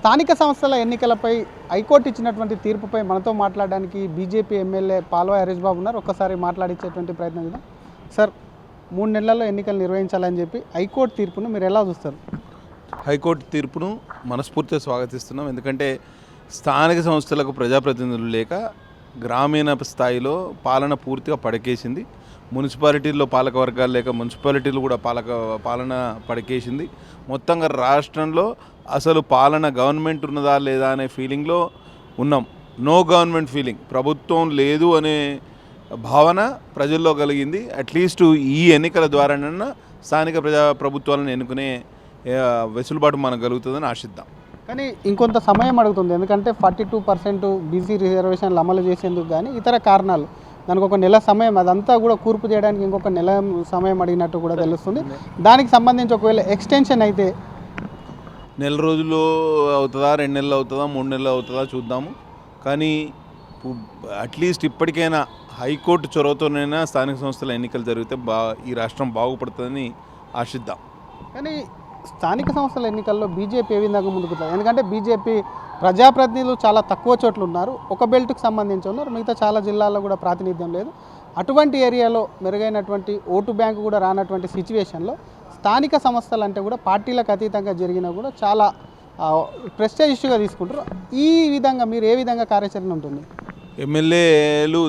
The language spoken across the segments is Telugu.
స్థానిక సంస్థల ఎన్నికలపై హైకోర్టు ఇచ్చినటువంటి తీర్పుపై మనతో మాట్లాడడానికి బీజేపీ ఎమ్మెల్యే పాల్వాయి హరీష్ బాబు ఉన్నారు. ఒక్కసారి మాట్లాడించేటువంటి ప్రయత్నం చేద్దాం. సార్, 3 నెలల్లో ఎన్నికలు నిర్వహించాలని చెప్పి హైకోర్టు తీర్పును మీరు ఎలా చూస్తారు? హైకోర్టు తీర్పును మనస్ఫూర్తిగా స్వాగతిస్తున్నాం. ఎందుకంటే స్థానిక సంస్థలకు ప్రజాప్రతినిధులు లేక గ్రామీణ స్థాయిలో పాలన పూర్తిగా పడకేసింది. మున్సిపాలిటీల్లో పాలక వర్గాలు లేక మున్సిపాలిటీలు కూడా పాలన పడకేసింది. మొత్తంగా రాష్ట్రంలో అసలు పాలన గవర్నమెంట్ ఉన్నదా లేదా అనే ఫీలింగ్లో ఉన్నాం. నో గవర్నమెంట్ ఫీలింగ్, ప్రభుత్వం లేదు అనే భావన ప్రజల్లో కలిగింది. అట్లీస్ట్ ఈ ఎన్నికల ద్వారానన్నా స్థానిక ప్రభుత్వాలను ఎన్నుకునే వెసులుబాటు మనకు కలుగుతుందని ఆశిద్దాం. కానీ ఇంకొంత సమయం అడుగుతుంది. ఎందుకంటే 42% బీసీ రిజర్వేషన్లు అమలు చేసేందుకు కానీ ఇతర కారణాలు, దానికి ఒక నెల సమయం, అదంతా కూడా కూర్పు చేయడానికి ఇంకొక నెల సమయం అడిగినట్టు కూడా తెలుస్తుంది. దానికి సంబంధించి ఒకవేళ ఎక్స్టెన్షన్ అయితే నెల రోజులు అవుతుందా, 2 నెలలు అవుతుందా, 3 నెలలు అవుతుందా చూద్దాము. కానీ అట్లీస్ట్ ఇప్పటికైనా హైకోర్టు చొరవతోనైనా స్థానిక సంస్థల ఎన్నికలు జరిగితే ఈ రాష్ట్రం బాగుపడుతుందని ఆశిద్దాం. కానీ స్థానిక సంస్థల ఎన్నికల్లో బీజేపీ ఏ విధంగా ముందుకుతుంది? ఎందుకంటే బీజేపీ ప్రజాప్రతినిధులు చాలా తక్కువ చోట్ల ఉన్నారు. ఒక బెల్ట్కి సంబంధించి ఉన్నారు, మిగతా చాలా జిల్లాల్లో కూడా ప్రాతినిధ్యం లేదు. అటువంటి ఏరియాలో మెరుగైనటువంటి ఓటు బ్యాంకు కూడా రానటువంటి సిచ్యువేషన్లో స్థానిక సంస్థలు అంటే కూడా పార్టీలకు అతీతంగా జరిగినా కూడా చాలా ప్రెస్టేజ్ ఇష్యూగా తీసుకుంటారు. ఈ విధంగా మీరు ఏ విధంగా కార్యాచరణ ఉంటుంది? ఎమ్మెల్యేలు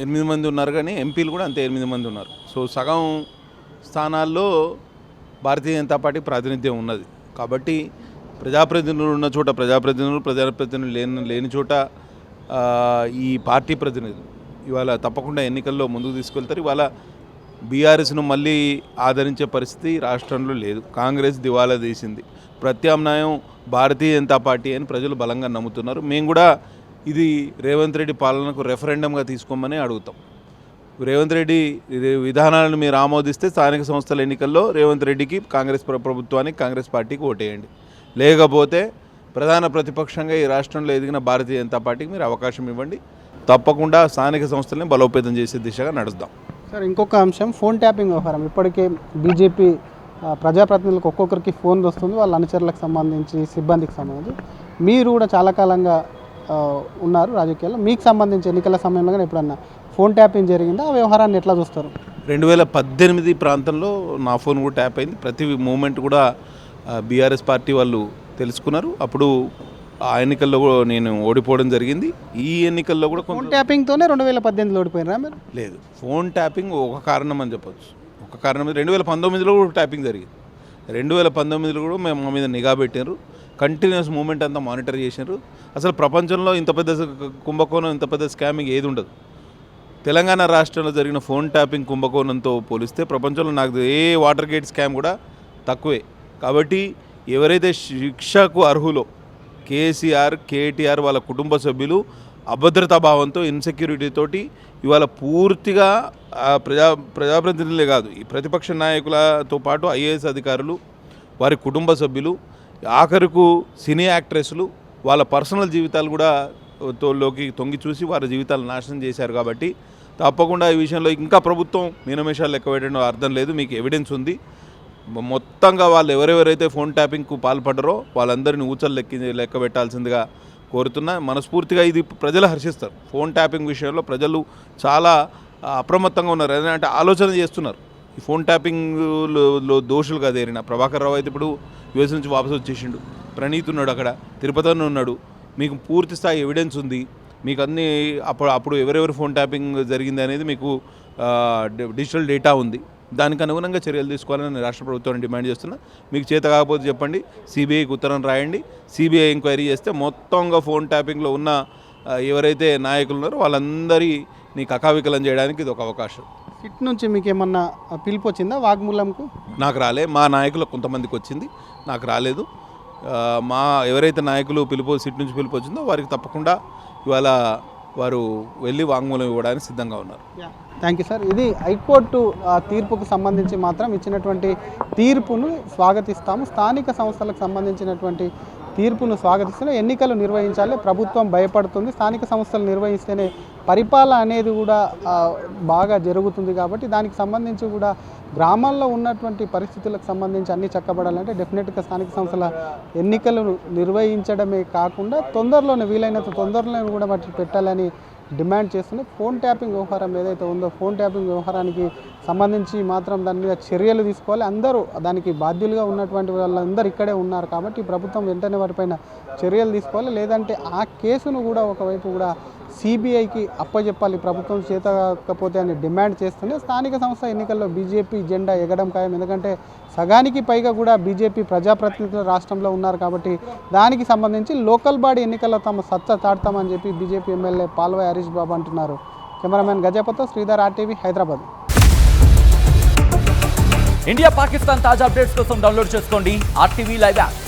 8 మంది ఉన్నారు, కానీ ఎంపీలు కూడా అంతే 8 మంది ఉన్నారు. సో సగం స్థానాల్లో భారతీయ జనతా పార్టీ ప్రాతినిధ్యం ఉన్నది. కాబట్టి ప్రజాప్రతినిధులు ఉన్న చోట ప్రజాప్రతినిధులు లేని చోట ఈ పార్టీ ప్రతినిధులు ఇవాళ తప్పకుండా ఎన్నికల్లో ముందుకు తీసుకెళ్తారు. ఇవాళ బీఆర్ఎస్ను మళ్ళీ ఆదరించే పరిస్థితి రాష్ట్రంలో లేదు. కాంగ్రెస్ దివాలా తీసింది. ప్రత్యామ్నాయం భారతీయ జనతా పార్టీ అని ప్రజలు బలంగా నమ్ముతున్నారు. మేము కూడా ఇది రేవంత్ రెడ్డి పాలనకు రెఫరెండంగా తీసుకోమని అడుగుతాం. రేవంత్ రెడ్డి విధానాలను మీరు ఆమోదిస్తే స్థానిక సంస్థల ఎన్నికల్లో రేవంత్ రెడ్డికి, కాంగ్రెస్ ప్రభుత్వానికి, కాంగ్రెస్ పార్టీకి ఓటేయండి. లేకపోతే ప్రధాన ప్రతిపక్షంగా ఈ రాష్ట్రంలో ఎదిగిన భారతీయ జనతా పార్టీకి మీరు అవకాశం ఇవ్వండి. తప్పకుండా స్థానిక సంస్థలని బలోపేతం చేసే దిశగా నడుస్తాం. సార్, ఇంకొక అంశం ఫోన్ ట్యాపింగ్ వ్యవహారం. ఇప్పటికే బీజేపీ ప్రజాప్రతినిధులకు ఒక్కొక్కరికి ఫోన్ వస్తుంది, వాళ్ళ అనుచరులకు సంబంధించి, సిబ్బందికి సంబంధించి. మీరు కూడా చాలా కాలంగా ఉన్నారు రాజకీయాల్లో. మీకు సంబంధించి ఎన్నికల సమయంలో కానీ ఎప్పుడన్నా ఫోన్ ట్యాపింగ్ జరిగిందా? ఆ వ్యవహారాన్ని ఎట్లా చూస్తారు? 2018 ప్రాంతంలో నా ఫోన్ కూడా ట్యాప్ అయింది. ప్రతి మూమెంట్ కూడా బీఆర్ఎస్ పార్టీ వాళ్ళు తెలుసుకున్నారు. అప్పుడు ఆ ఎన్నికల్లో కూడా నేను ఓడిపోవడం జరిగింది. ఈ ఎన్నికల్లో కూడా ఫోన్ ట్యాపింగ్తోనే 2018లో ఓడిపోయినారా మీరు? లేదు, ఫోన్ ట్యాపింగ్ ఒక కారణం అని చెప్పొచ్చు. ఒక కారణం 2019లో కూడా ట్యాపింగ్ జరిగింది. 2019లో కూడా మేము మా మీద నిఘా పెట్టారు. కంటిన్యూస్ మూమెంట్ అంతా మానిటర్ చేశారు. అసలు ప్రపంచంలో ఇంత పెద్ద కుంభకోణం, ఇంత పెద్ద స్కామింగ్ ఏది ఉండదు. తెలంగాణ రాష్ట్రంలో జరిగిన ఫోన్ ట్యాపింగ్ కుంభకోణంతో పోలిస్తే ప్రపంచంలో నాకు ఏ వాటర్ గేట్ స్కామ్ కూడా తక్కువే. కాబట్టి ఎవరైతే శిక్షకు అర్హులో కేసీఆర్, కేటీఆర్ వాళ్ళ కుటుంబ సభ్యులు అభద్రతా భావంతో, ఇన్సెక్యూరిటీ తోటి ఇవాళ పూర్తిగా ప్రజాప్రతినిధులే కాదు, ఈ ప్రతిపక్ష నాయకులతో పాటు ఐఏఎస్ అధికారులు, వారి కుటుంబ సభ్యులు, ఆఖరుకు సినీ యాక్ట్రెస్లు వాళ్ళ పర్సనల్ జీవితాలు కూడా లోకి తొంగి చూసి వారి జీవితాలు నాశనం చేశారు. కాబట్టి తప్పకుండా ఈ విషయంలో ఇంకా ప్రభుత్వం మీనమేషాలు లెక్క పెట్టడం అర్థం లేదు. మీకు ఎవిడెన్స్ ఉంది. మొత్తంగా వాళ్ళు ఎవరెవరైతే ఫోన్ ట్యాపింగ్కు పాల్పడ్డారో వాళ్ళందరినీ ఊచలు లెక్క పెట్టాల్సిందిగా కోరుతున్నా. మనస్ఫూర్తిగా ఇది ప్రజలు హర్షిస్తారు. ఫోన్ ట్యాపింగ్ విషయంలో ప్రజలు చాలా అప్రమత్తంగా ఉన్నారు. అంటే ఆలోచన చేస్తున్నారు. ఈ ఫోన్ ట్యాపింగ్లో దోషులుగా తేరిన ప్రభాకర్ రావు అయితే ఇప్పుడు యుఎస్ నుంచి వాపసు వచ్చేసిండు. ప్రణీత్ ఉన్నాడు, అక్కడ తిరుపతిలో ఉన్నాడు. మీకు పూర్తి స్థాయి ఎవిడెన్స్ ఉంది. మీకు అన్నీ అప్పుడు ఎవరెవరు ఫోన్ ట్యాపింగ్ జరిగింది అనేది మీకు డిజిటల్ డేటా ఉంది. దానికి అనుగుణంగా చర్యలు తీసుకోవాలని రాష్ట్ర ప్రభుత్వాన్ని డిమాండ్ చేస్తున్నా. మీకు చేత కాకపోతే చెప్పండి, సిబిఐకి ఉత్తరం రాయండి. సిబిఐ ఎంక్వైరీ చేస్తే మొత్తంగా ఫోన్ ట్యాపింగ్లో ఉన్న ఎవరైతే నాయకులు ఉన్నారో వాళ్ళందరినీ కకావికలం చేయడానికి ఇది ఒక అవకాశం. సిట్ నుంచి మీకు ఏమన్నా పిలుపు వచ్చిందా వాగ్మూలంకు? నాకు రాలే. మా నాయకులు కొంతమందికి వచ్చింది, నాకు రాలేదు. మా ఎవరైతే నాయకులు సిట్ నుంచి పిలుపు వచ్చిందో వారికి తప్పకుండా ఇవాళ వారు వెళ్ళి వాంగ్మూలం ఇవ్వడానికి సిద్ధంగా ఉన్నారు. Thank you sir. ఇది హైకోర్టు తీర్పుకు సంబంధించి మాత్రం ఇచ్చినటువంటి తీర్పును స్వాగతిస్తాము. స్థానిక సంస్థలకు సంబంధించినటువంటి తీర్పును స్వాగతిస్తున్న ఎన్నికలు నిర్వహించాలి, ప్రభుత్వం భయపడుతుంది, స్థానిక సంస్థలు నిర్వహిస్తేనే పరిపాలన అనేది కూడా బాగా జరుగుతుంది కాబట్టి దానికి సంబంధించి కూడా గ్రామాల్లో ఉన్నటువంటి పరిస్థితులకు సంబంధించి అన్నీ చక్కబడాలంటే డెఫినెట్గా స్థానిక సంస్థల ఎన్నికలు నిర్వహించడమే కాకుండా తొందరలోనే వీలైనంత తొందరలోనే కూడా వాటిని పెట్టాలని డిమాండ్ చేస్తుంది. ఫోన్ ట్యాపింగ్ వ్యవహారం ఏదైతే ఉందో ఫోన్ ట్యాపింగ్ వ్యవహారానికి సంబంధించి మాత్రం దాని మీద చర్యలు తీసుకోవాలి. అందరూ దానికి బాధ్యులుగా ఉన్నటువంటి వాళ్ళందరూ ఇక్కడే ఉన్నారు కాబట్టి ప్రభుత్వం వెంటనే వాటిపైన చర్యలు తీసుకోవాలి. లేదంటే ఆ కేసును కూడా ఒకవైపు కూడా సిబిఐకి అప్పచెప్పాలి ప్రభుత్వం చేత కాకపోతే అని డిమాండ్ చేస్తుంది. స్థానిక సంస్థ ఎన్నికల్లో బీజేపీ జెండా ఎగడం ఖాయం. ఎందుకంటే సగానికి పైగా కూడా బీజేపీ ప్రజాప్రతినిధులు రాష్ట్రంలో ఉన్నారు కాబట్టి దానికి సంబంధించి లోకల్ బాడీ ఎన్నికల్లో తమ సత్తా చాటుతామని చెప్పి బీజేపీ ఎమ్మెల్యే పాల్వాయి హరీష్ బాబు అంటున్నారు. కెమెరామెన్ గజపతితో శ్రీధర్, RTV, హైదరాబాద్. ఇండియా పాకిస్తాన్ తాజా అప్డేట్స్ కోసం డౌన్లోడ్ చేసుకోండి RTV లైవ్ యాప్.